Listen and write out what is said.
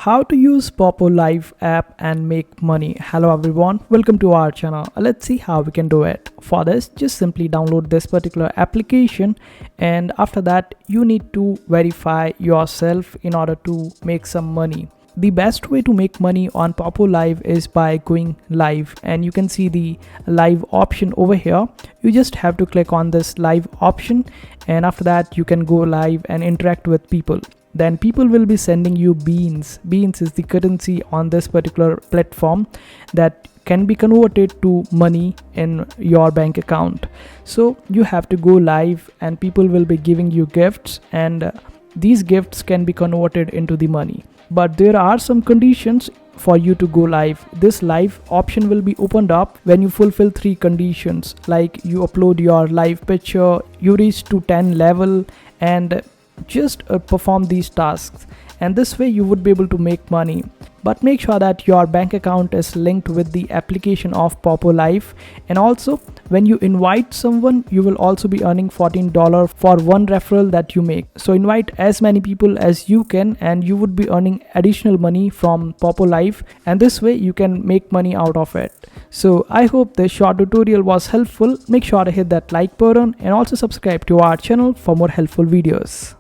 How to use Poppo Live app and make money. Hello everyone, welcome to our channel. Let's see how we can do it. For this, just simply download this particular application, and after that you need to verify yourself in order to make some money. The best way to make money on Poppo Live is by going live, and you can see the live option over here. You just have to click on this live option, and after that you can go live and interact with people. Then people will be sending you beans. Beans is the currency on this particular platform that can be converted to money in your bank account. So you have to go live and people will be giving you gifts, and these gifts can be converted into the money. But there are some conditions for you to go live. This live option will be opened up when you fulfill 3 conditions, like you upload your live picture, you reach to 10 level, and just perform these tasks, and this way you would be able to make money. But make sure that your bank account is linked with the application of Poppo Live, and also when you invite someone, you will also be earning $14 for one referral that you make. So invite as many people as you can, and you would be earning additional money from Poppo Live, and this way you can make money out of it. So I hope this short tutorial was helpful. Make sure to hit that like button and also subscribe to our channel for more helpful videos.